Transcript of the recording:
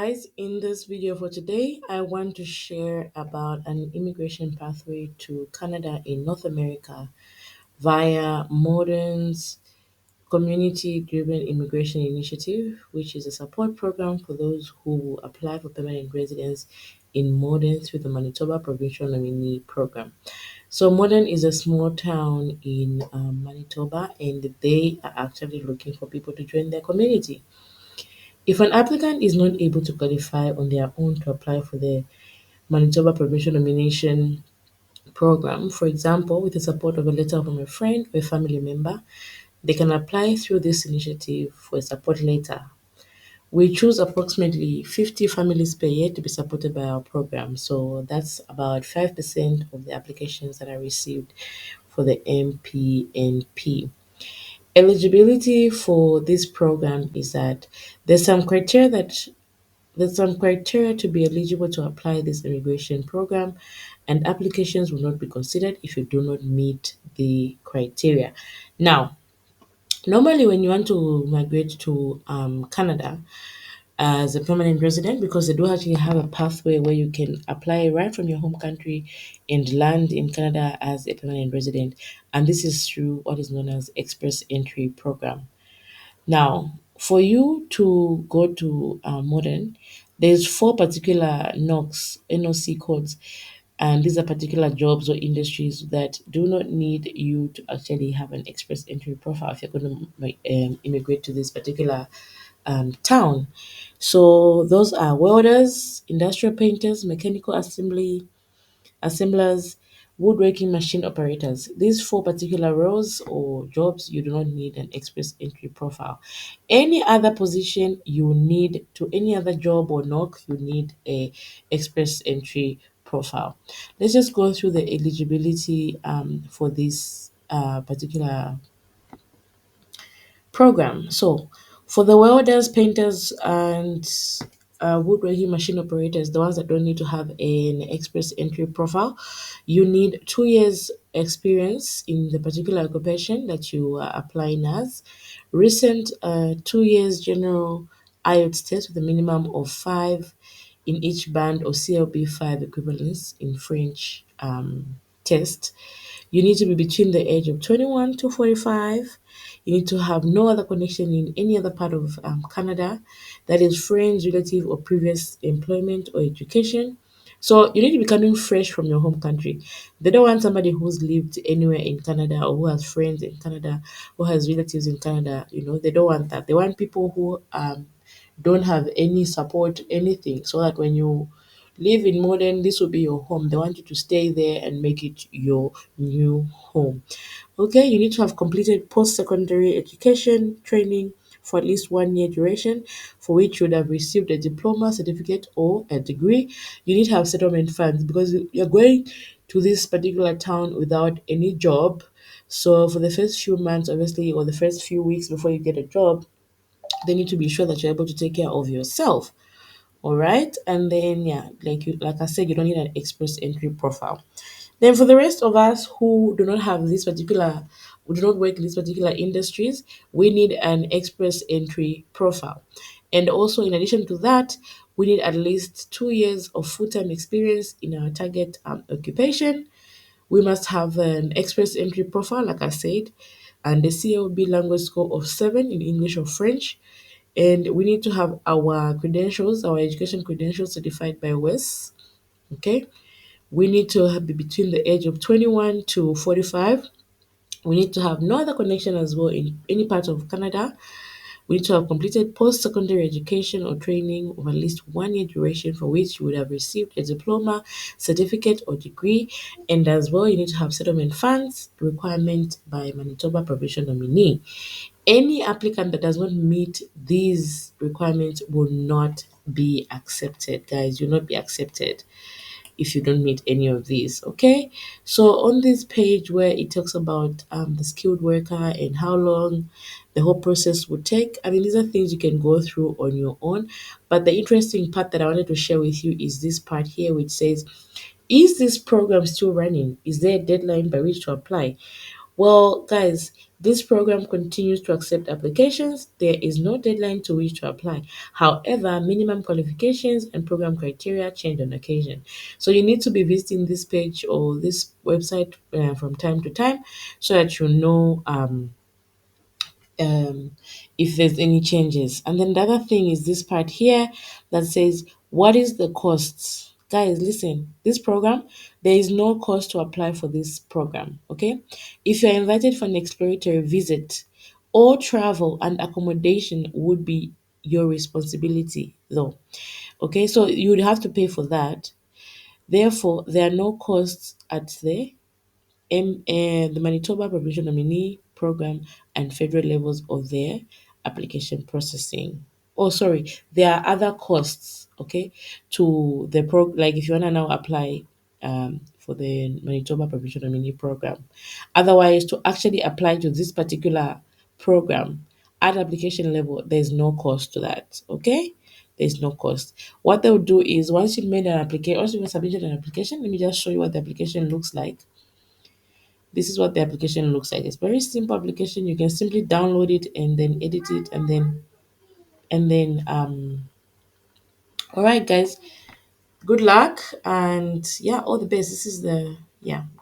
Guys, in this video for today, I want to share about an immigration pathway to Canada in North America via Morden's community-driven immigration initiative, which is a support program for those who apply for permanent residence in Morden through the Manitoba Provincial Nominee Program. So Morden is a small town in Manitoba, and they are actually looking for people to join their community. If an applicant is not able to qualify on their own to apply for the Manitoba Provincial Nomination Program, for example, with the support of a letter from a friend or a family member, they can apply through this initiative for a support letter. We choose approximately 50 families per year to be supported by our program. So that's about 5% of the applications that are received for the MPNP. Eligibility for this program is that there's some criteria that there's some criteria to be eligible to apply this immigration program, and applications will not be considered if you do not meet the criteria. Now, normally when you want to migrate to Canada as a permanent resident, because they do actually have a pathway where you can apply right from your home country and land in Canada as a permanent resident, and this is through what is known as Express Entry Program. Now, for you to go to Modern, there's four particular NOC codes, and these are particular jobs or industries that do not need you to actually have an express entry profile if you're going to immigrate to this particular town. So those are welders, industrial painters, mechanical assemblers, woodworking machine operators. These four particular roles or jobs, you do not need an express entry profile. Any other position you need to any other job or knock, you need a express entry profile. Let's just go through the eligibility for this particular program. So, for the welders, painters, and woodworking machine operators, the ones that don't need to have an express entry profile, you need 2 years experience in the particular occupation that you are applying as. Recent 2 years general IELTS test with a minimum of five in each band or CLB 5 equivalents in French test. You need to be between the age of 21 to 45. You need to have no other connection in any other part of Canada, that is friends, relative, or previous employment or education. So you need to be coming fresh from your home country. They don't want somebody who's lived anywhere in Canada or who has friends in Canada, who has relatives in Canada. They don't want that. They want people who don't have any support, anything, so that when you live in Modern, this will be your home. They want you to stay there and make it your new home. Okay, you need to have completed post-secondary education training for at least 1 year duration, for which you would have received a diploma, certificate, or a degree. You need to have settlement funds because you're going to this particular town without any job. So for the first few months, obviously, or the first few weeks before you get a job, they need to be sure that you're able to take care of yourself. All right, and then yeah, like I said, you don't need an express entry profile. Then for the rest of us who do not have this particular, who do not work in these particular industries, we need an express entry profile. And also, in addition to that, we need at least 2 years of full-time experience in our target occupation. We must have an express entry profile, like I said, and the CLB language score of 7 in English or French. And we need to have our credentials, our education credentials certified by WES. Okay. We need to be between the age of 21 to 45. We need to have no other connection as well in any part of Canada. We need to have completed post secondary education or training of at least 1 year duration, for which you would have received a diploma, certificate, or degree. And as well, you need to have settlement funds requirement by Manitoba Provincial Nominee. Any applicant that does not meet these requirements will not be accepted, guys. You'll not be accepted if you don't meet any of these. Okay, so on this page where it talks about the skilled worker and how long the whole process would take, I mean, these are things you can go through on your own, but the interesting part that I wanted to share with you is this part here, which says, is this program still running? Is there a deadline by which to apply? Well, guys, This program continues to accept applications. There is no deadline to which to apply. However, minimum qualifications and program criteria change on occasion. So you need to be visiting this page or this website from time to time so that you know um, if there's any changes. And then the other thing is this part here that says, what is the cost? Guys, listen, this program, there is no cost to apply for this program, okay? If you're invited for an exploratory visit, all travel and accommodation would be your responsibility, though. Okay, so you would have to pay for that. Therefore, there are no costs at the Manitoba Provincial Nominee Program and federal levels of their application processing. Oh, sorry, there are other costs, okay, to the like if you want to now apply for the Manitoba Provincial Nominee Program. Otherwise, to actually apply to this particular program at application level, there's no cost to that, okay? There's no cost. What they'll do is once you've made an application, once you've submitted an application, let me just show you what the application looks like. This is what the application looks like. It's very simple application. You can simply download it and then edit it and then all right guys, good luck and yeah, all the best. This is the yeah